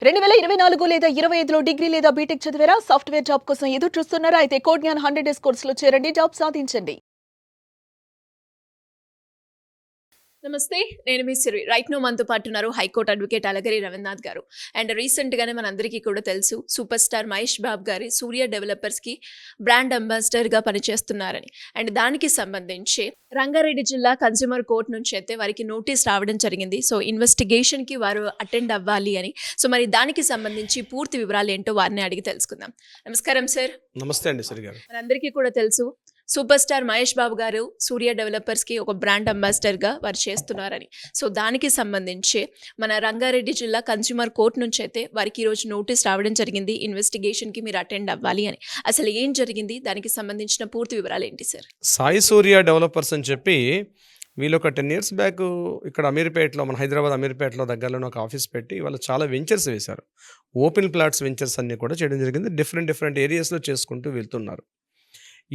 2024 లేదా 25లో డిగ్రీ లేదా బీటెక్ చదివారా? సాఫ్ట్‌వేర్ జాబ్ కోసం ఎదురు చూస్తున్నారా? అయితే కోడ్ జ్ఞాన్ 100 డేస్ కోర్సులో చేరండి. జాబ్ సాధించండి. నమస్తే, నేను మీ సిరి. రైట్ నో మనతో పాటు ఉన్నారు హైకోర్టు అడ్వకేట్ అలగిరి రవీంద్రనాథ్ గారు. అండ్ రీసెంట్గానే మనందరికీ కూడా తెలుసు, సూపర్ స్టార్ మహేష్ బాబు గారి సూర్య డెవలపర్స్కి బ్రాండ్ అంబాసిడర్గా పనిచేస్తున్నారని. అండ్ దానికి సంబంధించి రంగారెడ్డి జిల్లా కన్స్యూమర్ కోర్ట్ నుంచి అయితే వారికి నోటీస్ రావడం జరిగింది. సో ఇన్వెస్టిగేషన్కి వారు అటెండ్ అవ్వాలి అని. సో మరి దానికి సంబంధించి పూర్తి వివరాలు ఏంటో వారిని అడిగి తెలుసుకుందాం. నమస్కారం సార్. నమస్తే అండి సిరి గారు. మనందరికీ కూడా తెలుసు, సూపర్ స్టార్ మహేష్ బాబు గారు సూర్య డెవలపర్స్కి ఒక బ్రాండ్ అంబాసిడర్గా వారు చేస్తున్నారని. సో దానికి సంబంధించి మన రంగారెడ్డి జిల్లా కన్స్యూమర్ కోర్ట్ నుంచి అయితే వారికి ఈరోజు నోటీస్ రావడం జరిగింది, ఇన్వెస్టిగేషన్కి మీరు అటెండ్ అవ్వాలి అని. అసలు ఏం జరిగింది, దానికి సంబంధించిన పూర్తి వివరాలు ఏంటి సార్? సాయి సూర్య డెవలపర్స్ అని చెప్పి వీళ్ళు ఒక 10 years బ్యాక్ ఇక్కడ అమీర్పేటలో, మన హైదరాబాద్ అమీర్పేటలో దగ్గరలోనే ఒక ఆఫీస్ పెట్టి వాళ్ళు చాలా వెంచర్స్ వేశారు. ఓపెన్ ప్లాట్స్ వెంచర్స్ అన్నీ కూడా చేయడం జరిగింది. డిఫరెంట్ ఏరియాస్లో చేసుకుంటూ వెళ్తున్నారు.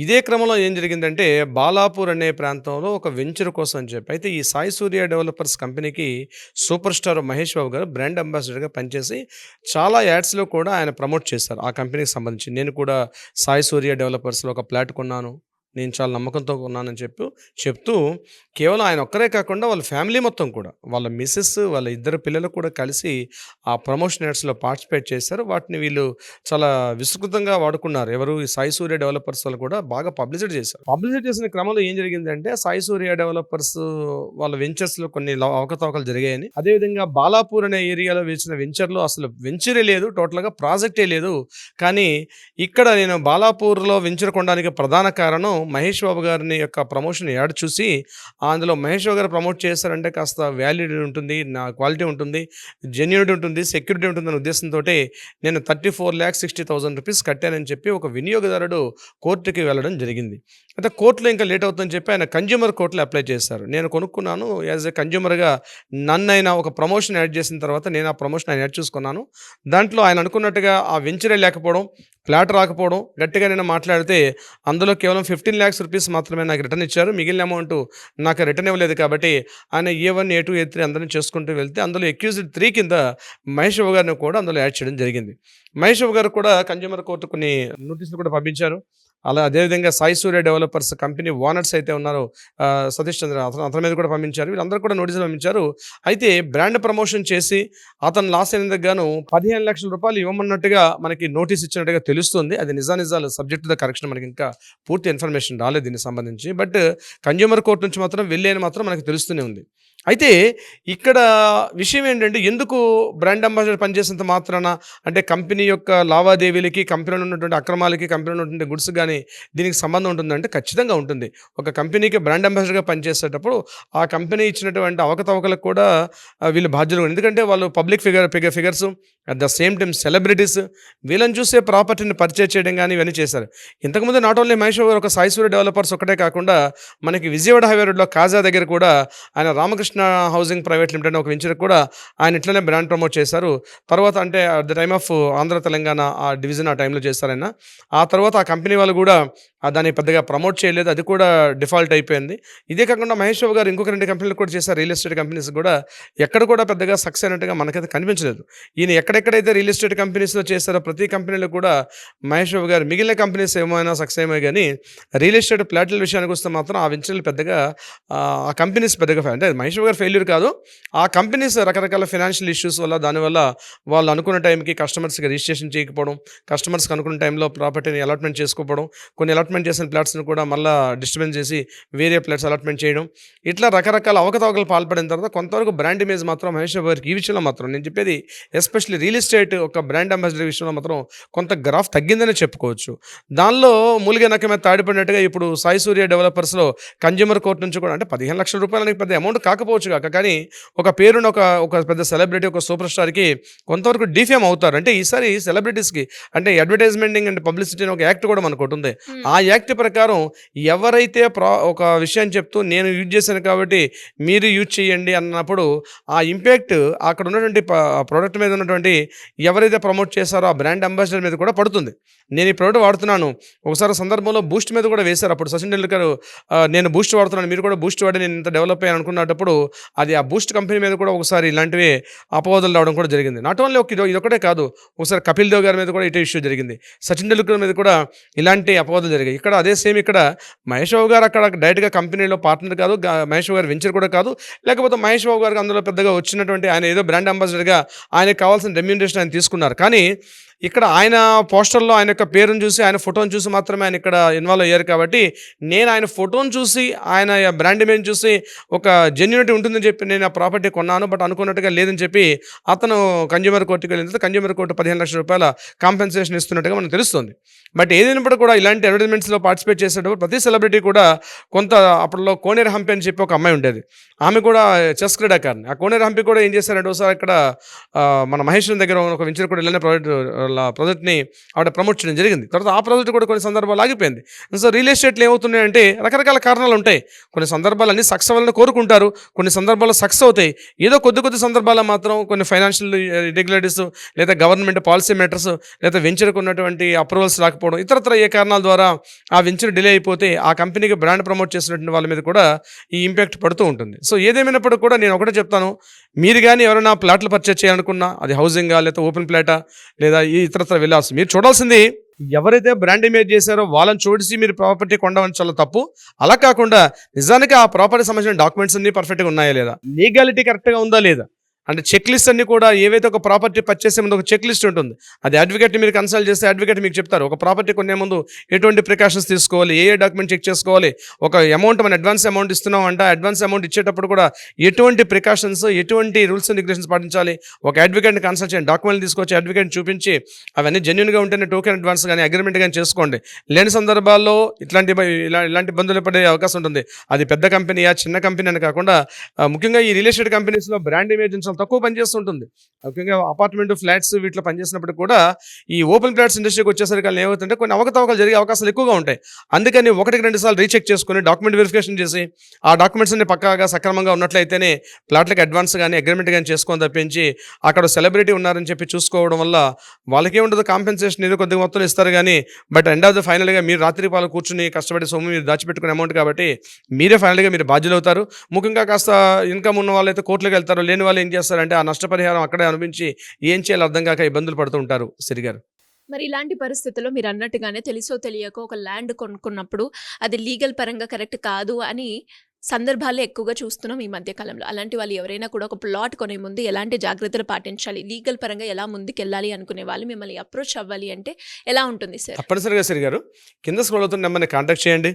ఇదే క్రమంలో ఏం జరిగిందంటే, బాలాపూర్ అనే ప్రాంతంలో ఒక వెంచర్ కోసం అని చెప్పి అయితే ఈ సాయి సూర్య డెవలపర్స్ కంపెనీకి సూపర్ స్టార్ మహేష్ బాబు గారు బ్రాండ్ అంబాసిడర్గా పనిచేసి చాలా యాడ్స్లో కూడా ఆయన ప్రమోట్ చేశారు ఆ కంపెనీకి సంబంధించి. నేను కూడా సాయి సూర్య డెవలపర్స్లో ఒక ప్లాట్ కొన్నాను, నేను చాలా నమ్మకంతో ఉన్నానని చెప్తూ కేవలం ఆయన ఒక్కరే కాకుండా వాళ్ళ ఫ్యామిలీ మొత్తం కూడా, వాళ్ళ మిస్సెస్, వాళ్ళ ఇద్దరు పిల్లలు కూడా కలిసి ఆ ప్రమోషన్ యాడ్స్లో పార్టిసిపేట్ చేశారు. వాటిని వీళ్ళు చాలా విస్తృతంగా వాడుకున్నారు. ఎవరు? ఈ సాయి సూర్య డెవలపర్స్ వాళ్ళు కూడా బాగా పబ్లిసిటీ చేశారు. పబ్లిసిటీ చేసిన క్రమంలో ఏం జరిగిందంటే, సాయి సూర్య డెవలపర్స్ వాళ్ళ వెంచర్స్లో కొన్ని అవకతవకలు జరిగాయని, అదేవిధంగా బాలాపూర్ అనే ఏరియాలో వేసిన వెంచర్లో అసలు వెంచరే లేదు, టోటల్గా ప్రాజెక్టే లేదు. కానీ ఇక్కడ నేను బాలాపూర్లో వెంచర్ కొనడానికి ప్రధాన కారణం మహేష్ బాబు గారిని యొక్క ప్రమోషన్ యాడ్ చూసి, అందులో మహేష్ బాబు గారు ప్రమోట్ చేశారంటే కాస్త వ్యాలిడిటీ ఉంటుంది, నా క్వాలిటీ ఉంటుంది, జెన్యూనిటీ ఉంటుంది, సెక్యూరిటీ ఉంటుందనే ఉద్దేశంతో నేను 34,60,000 రూపీస్ కట్టానని చెప్పి ఒక వినియోగదారుడు కోర్టుకి వెళ్ళడం జరిగింది. అయితే కోర్టులో ఇంకా లేట్ అవుతుందని చెప్పి ఆయన కన్జ్యూమర్ కోర్టులో అప్లై చేశారు. నేను కొనుక్కున్నాను, యాజ్ ఏ కన్జ్యూమర్గా నన్నైనా ఒక ప్రమోషన్ యాడ్ చేసిన తర్వాత నేను ఆ ప్రమోషన్ ఆయన యాడ్ చూసుకున్నాను. దాంట్లో ఆయన అనుకున్నట్టుగా ఆ వెంచరే లేకపోవడం, ఫ్లాట్ రాకపోవడం, గట్టిగా నేను మాట్లాడితే అందులో కేవలం 15 lakhs రూపీస్ మాత్రమే నాకు రిటర్న్ ఇచ్చారు. మిగిలిన అమౌంట్ నాకు రిటర్న్ ఇవ్వలేదు. కాబట్టి ఆయన A1, A2, A3 అందరినీ చేసుకుంటూ వెళ్తే అందులో అక్యూజ్డ్ 3 కింద మహేష్ బాబు గారిని కూడా అందులో యాడ్ చేయడం జరిగింది. మహేష్ బాబు గారు కూడా కన్జ్యూమర్ కోర్టు కొన్ని నోటీసులు కూడా పంపించారు. అదేవిధంగా సాయి సూర్య డెవలపర్స్ కంపెనీ ఓనర్స్ అయితే ఉన్నారో సతీష్ చంద్ర, అతని మీద కూడా పంపించారు. వీళ్ళందరూ కూడా నోటీసులు పంపించారు. అయితే బ్రాండ్ ప్రమోషన్ చేసి అతను లాస్ అయినందుకు గాను 15 లక్షల రూపాయలు ఇవ్వమన్నట్టుగా మనకి నోటీస్ ఇచ్చినట్టుగా తెలుస్తుంది. అది నిజాలు సబ్జెక్ట్ టు ద కరెక్షన్, మనకి ఇంకా పూర్తి ఇన్ఫర్మేషన్ రాలేదు దీనికి సంబంధించి. బట్ కన్జ్యూమర్ కోర్టు నుంచి మాత్రం వెళ్ళేని మాత్రం మనకి తెలుస్తూనే ఉంది. అయితే ఇక్కడ విషయం ఏంటంటే, ఎందుకు బ్రాండ్ అంబాసిడర్ పనిచేసేంత మాత్రాన, అంటే కంపెనీ యొక్క లావాదేవీలకి, కంపెనీలో ఉన్నటువంటి అక్రమాలకి, కంపెనీలో ఉన్నటువంటి గుడ్స్ కానీ దీనికి సంబంధం ఉంటుందంటే ఖచ్చితంగా ఉంటుంది. ఒక కంపెనీకి బ్రాండ్ అంబాసిడర్గా పనిచేసేటప్పుడు ఆ కంపెనీ ఇచ్చినటువంటి అవకతవకలకు కూడా వీళ్ళు బాధ్యులు. ఎందుకంటే వాళ్ళు public figures, at the same time celebrities, వీళ్ళని చూసే ప్రాపర్టీని పర్చేజ్ చేయడం కానీ ఇవన్నీ చేశారు. ఇంతకుముందు నాట్ ఓన్లీ మహేష్ బాబు గారు ఒక సాయి సూర్య డెవలపర్స్ ఒకటే కాకుండా మనకి విజయవాడ హైవే రోడ్లో కాజా దగ్గర కూడా ఆయన రామకృష్ణ హౌసింగ్ ప్రైవేట్ లిమిటెడ్ ఒక వెంచర్ కూడా ఆయన ఇట్లనే బ్రాండ్ ప్రమోట్ చేశారు. తర్వాత అంటే at the time of Andhra Telangana ఆ డివిజన్ ఆ టైంలో చేశారైనా. ఆ తర్వాత ఆ కంపెనీ వాళ్ళు కూడా దాన్ని పెద్దగా ప్రమోట్ చేయలేదు, అది కూడా డిఫాల్ట్ అయిపోయింది. ఇదే కాకుండా మహేష్ బాబు గారు ఇంకొక 2 కంపెనీలు కూడా చేశారు, రియల్ ఎస్టేట్ కంపెనీస్ కూడా. ఎక్కడ కూడా పెద్దగా సక్సెస్ అయినట్టుగా మనకైతే కనిపించలేదు. ఈయన ఎక్కడెక్కడైతే రియల్ ఎస్టేట్ కంపెనీస్లో చేశారో ప్రతి కంపెనీలో కూడా మహేష్ బాబు గారు, మిగిలిన కంపెనీస్ ఏమైనా సక్సెస్ ఏమో కానీ రియల్ ఎస్టేట్ ప్లాట్ల విషయానికి వస్తే మాత్రం ఆ వెంచర్లు పెద్దగా, ఆ కంపెనీస్ పెద్దగా, అంటే మహేష్ బాబు గారు ఫెయిల్యూర్ కాదు, ఆ కంపెనీస్ రకరకాల ఫైనాన్షియల్ ఇష్యూస్ వల్ల, దానివల్ల వాళ్ళు అనుకున్న టైంకి కస్టమర్స్కి రిజిస్ట్రేషన్ చేయకపోవడం, కస్టమర్స్కి అనుకున్న టైంలో ప్రాపర్టీని అలాట్మెంట్ చేసుకోవడం, కొన్ని అలాట్మెంట్ చేసిన ప్లాట్స్ని కూడా మళ్ళీ డిస్టర్బెన్స్ చేసి వేరే ప్లాట్స్ అలాట్మెంట్ చేయడం, ఇట్లా రకరకాల అవకతవకలు పాల్పడిన తర్వాత కొంతవరకు బ్రాండ్ ఇమేజ్ మాత్రం మహేష్ బాబు గారికి ఈ విషయంలో మాత్రం, నేను చెప్పేది ఎస్పెషల్లీ రియల్ ఎస్టేట్ ఒక బ్రాండ్ అంబాసిడర్ విషయంలో మాత్రం కొంత గ్రాఫ్ తగ్గిందనే చెప్పుకోవచ్చు. దానిలో మూలిగే నక్క మీద తాడిపడినట్టుగా ఇప్పుడు సాయి సూర్య డెవలపర్స్లో కన్జ్యూమర్ కోర్టు నుంచి కూడా, అంటే 15 లక్షల రూపాయలకి పెద్ద అమౌంట్ కాకపోవచ్చు కాక, కానీ ఒక పేరున్న ఒక పెద్ద సెలబ్రిటీ, ఒక సూపర్ స్టార్కి కొంతవరకు డిఫేమ్ అవుతారు. అంటే ఈసారి సెలబ్రిటీస్కి అంటే అడ్వర్టైజ్మెంటింగ్ అండ్ పబ్లిసిటీ అని ఒక యాక్ట్ కూడా మనకు ఒకటి ఉంది. ఆ యాక్ట్ ప్రకారం ఎవరైతే ఒక విషయం చెప్తూ నేను యూజ్ చేశాను కాబట్టి మీరు యూజ్ చేయండి అన్నప్పుడు ఆ ఇంపాక్ట్ అక్కడ ఉన్నటువంటి ప్రోడక్ట్ మీద ఉన్నటువంటి ఎవరైతే ప్రమోట్ చేశారో ఆ బ్రాండ్ అంబాసిడర్ మీద కూడా పడుతుంది. నేను ఈ ప్రోడక్ట్ వాడుతున్నాను, ఒకసారి సందర్భంలో బూస్ట్ మీద కూడా వేశారు. అప్పుడు సచిన్ టెండూల్కర్ నేను బూస్ట్ వాడుతున్నాను, మీరు కూడా బూస్ట్ వాడి నేను ఇంత డెవలప్ అయ్యాను అనుకున్నప్పుడు అది ఆ బూస్ట్ కంపెనీ మీద కూడా ఒకసారి ఇలాంటివి అపవాదులు రావడం కూడా జరిగింది. నాట్ ఓన్లీ ఇదొకటే కాదు, ఒకసారి కపిల్ దేవ్ గారి మీద కూడా ఇటే ఇష్యూ జరిగింది. సచిన్ టెండూల్కర్ మీద కూడా ఇలాంటి అపవాదులు జరిగాయి. ఇక్కడ అదే సేమ్ ఇక్కడ మహేష్ బాబు గారు అక్కడ డైరెక్ట్గా కంపెనీలో పార్ట్నర్ కాదు, మహేష్ బాబు గారు వెంచర్ కూడా కాదు, లేకపోతే మహేష్ బాబు గారికి అందులో పెద్దగా వచ్చినటువంటి ఆయన ఏదో బ్రాండ్ అంబాసిడర్గా ఆయనకు కావాల్సిన రెమ్యూనరేషన్ ఆయన తీసుకున్నారు. కానీ ఇక్కడ ఆయన పోస్టర్లో ఆయన యొక్క పేరును చూసి ఆయన ఫోటోని చూసి మాత్రమే ఆయన ఇక్కడ ఇన్వాల్వ్ అయ్యారు. కాబట్టి నేను ఆయన ఫోటోని చూసి ఆయన బ్రాండ్ ఇమేజ్ చూసి ఒక జెన్యూనిటీ ఉంటుందని చెప్పి నేను ఆ ప్రాపర్టీ కొన్నాను, బట్ అనుకున్నట్టుగా లేదని చెప్పి అతను కన్జ్యూమర్ కోర్టుకి వెళ్ళిన తర్వాత కన్జ్యూమర్ కోర్టు 15 లక్షల రూపాయల కాంపెన్సేషన్ ఇస్తున్నట్టుగా మనకు తెలుస్తుంది. బట్ ఏదైనప్పుడు కూడా ఇలాంటి అడ్వర్టైజ్మెంట్స్లో పార్టిసిపేట్ చేసేటప్పుడు ప్రతి సెలబ్రిటీ కూడా కొంత అప్పట్లో కోనేరు హంపి అని చెప్పి ఒక అమ్మాయి ఉండేది, ఆమె కూడా చెస్ క్రీడాకారిణి. ఆ కోనేరు హంపి కూడా ఏం చేశారంటే ఒకసారి ఇక్కడ మన మహేశ్వరం దగ్గర ఒక వెంచర్ కూడా ఇలానే ప్రాజెక్ట్ని ఆవిడ ప్రమోట్ చేయడం జరిగింది. తర్వాత ఆ ప్రాజెక్ట్ కూడా కొన్ని సందర్భాలు ఆగిపోయింది. సో రియల్ ఎస్టేట్లో ఏమవుతున్నాయంటే రకరకాల కారణాలు ఉంటాయి. కొన్ని సందర్భాలు అన్ని సక్సెస్ అవ్వాలని కోరుకుంటారు, కొన్ని సందర్భాల్లో సక్సెస్ అవుతాయి. ఏదో కొద్ది సందర్భాల్లో మాత్రం కొన్ని ఫైనాన్షియల్ ఇర్రెగ్యులారిటీస్ లేదా గవర్నమెంట్ పాలసీ మ్యాటర్స్ లేదా వెంచర్కి ఉన్నటువంటి అప్రూవల్స్ రాకపోవడం, ఇతరత్ర ఏ కారణాల ద్వారా ఆ వెంచర్ డిలే అయిపోతే ఆ కంపెనీకి బ్రాండ్ ప్రమోట్ చేసినటువంటి వాళ్ళ మీద కూడా ఈ ఇంపాక్ట్ పడుతూ ఉంటుంది. సో ఏదేమైనప్పుడు కూడా నేను ఒకటే చెప్తాను, మీరు కానీ ఎవరైనా ప్లాట్లు పర్చేజ్ చేయాలనుకున్నా అది హౌసింగా లేదా ఓపెన్ ప్లాటా లేదా ఈ ఇతరత్ర వెళ్ళాల్సి మీరు చూడాల్సింది ఎవరైతే బ్రాండ్ ఇమేజ్ చేశారో వాళ్ళని చూసి మీరు ప్రాపర్టీ కొండవని చాలా తప్పు. అలా కాకుండా నిజానికి ఆ ప్రాపర్టీ సంబంధించిన డాక్యుమెంట్స్ అన్ని పర్ఫెక్ట్గా ఉన్నాయా లేదా, లీగాలిటీ కరెక్ట్గా ఉందా లేదా, అంటే చెక్ లిస్ట్ అన్ని కూడా ఏవైతే ఒక ప్రాపర్టీ పర్చేసే ముందు ఒక చెక్ లిస్ట్ ఉంటుంది. అది అడ్వకేట్ని మీరు కన్సల్ట్ చేస్తే అడ్వకేట్ మీకు చెప్తారు ఒక ప్రాపర్టీ కొనే ముందు ఎటువంటి ప్రికాషన్స్ తీసుకోవాలి, ఏ డాక్యుమెంట్ చెక్ చేసుకోవాలి, ఒక అమౌంట్ మన అడ్వాన్స్ అమౌంట్ ఇస్తున్నాం అంటే అడ్వాన్స్ అమౌంట్ ఇచ్చేటప్పుడు కూడా ఎటువంటి ప్రికాషన్స్ ఎటువంటి రూల్స్ అండ్ రెగ్యులేషన్స్ పాటించాలి, ఒక అడ్వకేట్ని కన్సల్ట్ చేయండి, డాక్యుమెంట్ తీసుకొచ్చి అడ్వకేట్ని చూపించి అవన్నీ జెన్యూన్గా ఉంటేనే టోకెన్ అడ్వాన్స్ కానీ అగ్రిమెంట్ కానీ చేసుకోండి. లేని సందర్భాల్లో ఇలాంటి ఇబ్బందులు పడే అవకాశం ఉంటుంది. అది పెద్ద కంపెనీయా చిన్న కంపెనీ అని కాకుండా ముఖ్యంగా ఈ రియల్ ఎస్టేట్ కంపెనీస్లో బ్రాండ్ ఇమేజ్ తక్కువ పనిచేస్తుంటుంది. ముఖ్యంగా అపార్ట్మెంట్ ఫ్లాట్స్ వీటిలో పనిచేసినప్పుడు కూడా ఈ ఓపెన్ ఫ్లాట్స్ ఇండస్ట్రీకి వచ్చేసరికి ఏమవుతుంటే కొన్ని అవకతవకలు జరిగే అవకాశాలు ఎక్కువగా ఉంటాయి. అందుకని 1-2 సార్లు రీచెక్ చేసుకుని డాక్యుమెంట్ వెరిఫికేషన్ చేసి ఆ డాక్యుమెంట్స్ అన్ని పక్కాగా సక్రమంగా ఉన్నట్లయితేనే ప్లాట్లకు అడ్వాన్స్ కానీ అగ్రిమెంట్ కానీ చేసుకొని తప్పించి అక్కడ సెలబ్రిటీ ఉన్నారని చెప్పి చూసుకోవడం వల్ల వాళ్ళకేముండదు, కాంపెన్సేషన్ ఏదో కొద్దిగా మొత్తం ఇస్తారు కానీ బట్ ఎండ్ ఆఫ్ ద ఫైనల్గా మీరు రాత్రి పాలు కూర్చుని కష్టపడి సొమ్ము మీరు దాచిపెట్టుకునే అమౌంట్ కాబట్టి మీరే ఫైనల్గా మీరు బాధ్యులు అవుతారు. ముఖ్యంగా కాస్త ఇన్కమ్ ఉన్న వాళ్ళైతే కోర్టులకు వెళ్తారు, లేని వాళ్ళు ఏం చేస్తారంటే ఆ నష్టపరిహారం అక్కడే అనిపించి ఏం చేయాలో అర్థం కాక ఇబ్బందులు పడుతూ ఉంటారు. సిరిగారు, మరి ఇలాంటి పరిస్థితుల్లో మీరు అన్నట్టుగానే తెలుసో తెలియకో ఒక ల్యాండ్ కొనుక్కున్నప్పుడు అది లీగల్ పరంగా కరెక్ట్ కాదు అని సందర్భాల్లో ఎక్కువగా చూస్తున్నాం ఈ మధ్య కాలంలో. అలాంటి వాళ్ళు ఎవరైనా కూడా ఒక ప్లాట్ కొనే ముందు ఎలాంటి జాగ్రత్తలు పాటించాలి, లీగల్ పరంగా ఎలా ముందుకెళ్ళాలి అనుకునే వాళ్ళు మిమ్మల్ని అప్రోచ్ అవ్వాలి అంటే ఎలా ఉంటుంది సార్? తప్పనిసరిగా సిరిగారు కింద స్క్రోల్ అవుతున్న నెంబర్ని కాంటాక్ట్ చేయండి,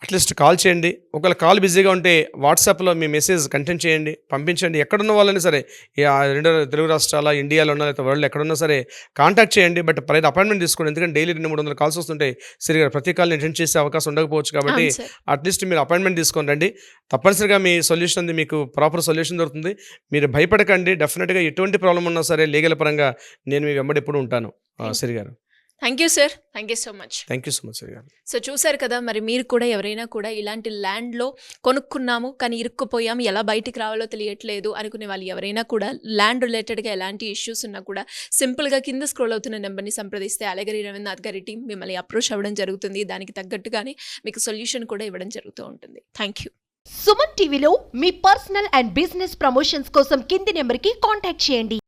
అట్లీస్ట్ కాల్ చేయండి. ఒకవేళ కాల్ బిజీగా ఉంటే వాట్సాప్లో మీ మెసేజ్ కంటెంట్ చేయండి, పంపించండి. ఎక్కడున్న వాళ్ళని సరే 2 తెలుగు రాష్ట్రాల ఇండియాలో ఉన్న లేదా వరల్డ్ ఎక్కడున్నా సరే కాంటాక్ట్ చేయండి. బట్ ప్రైవేట్ అపాయింట్మెంట్ తీసుకోండి, ఎందుకంటే డైలీ 200-300 కాల్స్ వస్తుంటాయి. సరిగా ప్రతి కాల్ని అటెండ్ చేసే అవకాశం ఉండకపోవచ్చు కాబట్టి అట్లీస్ట్ మీరు అపాయింట్మెంట్ తీసుకొని రండి. తప్పనిసరిగా మీ సొల్యూషన్ ఉంది, మీకు ప్రాపర్ సొల్యూషన్ దొరుకుతుంది. మీరు భయపడకండి. డెఫినెట్గా ఎటువంటి ప్రాబ్లం ఉన్నా సరే లీగల్ పరంగా నేను మీ వెంబడి ఎప్పుడు ఉంటాను. సిరిగారు, thank you sir, thank you so much. Thank you so much సిరిగారు. సో చూసారు కదా, మరి మీరు కూడా ఎవరైనా కూడా ఇలాంటి ల్యాండ్లో కొనుక్కున్నాము కానీ ఇరుక్కుపోయాము, ఎలా బయటికి రావాలో తెలియట్లేదు అనుకునే వాళ్ళు ఎవరైనా కూడా ల్యాండ్ రిలేటెడ్గా ఎలాంటి ఇష్యూస్ ఉన్నా కూడా సింపుల్గా కింద స్క్రోల్ అవుతున్న నెంబర్ని సంప్రదిస్తే అలగిరి రవీంద్రనాథ్ గారి టీం మిమ్మల్ని అప్రోచ్ అవ్వడం జరుగుతుంది. దానికి తగ్గట్టుగానే మీకు సొల్యూషన్ కూడా ఇవ్వడం జరుగుతూ ఉంటుంది. Thank you. సుమన్ టీవీలో మీ పర్సనల్ అండ్ బిజినెస్ ప్రమోషన్స్ కోసం కింది నెంబర్కి కాంటాక్ట్ చేయండి.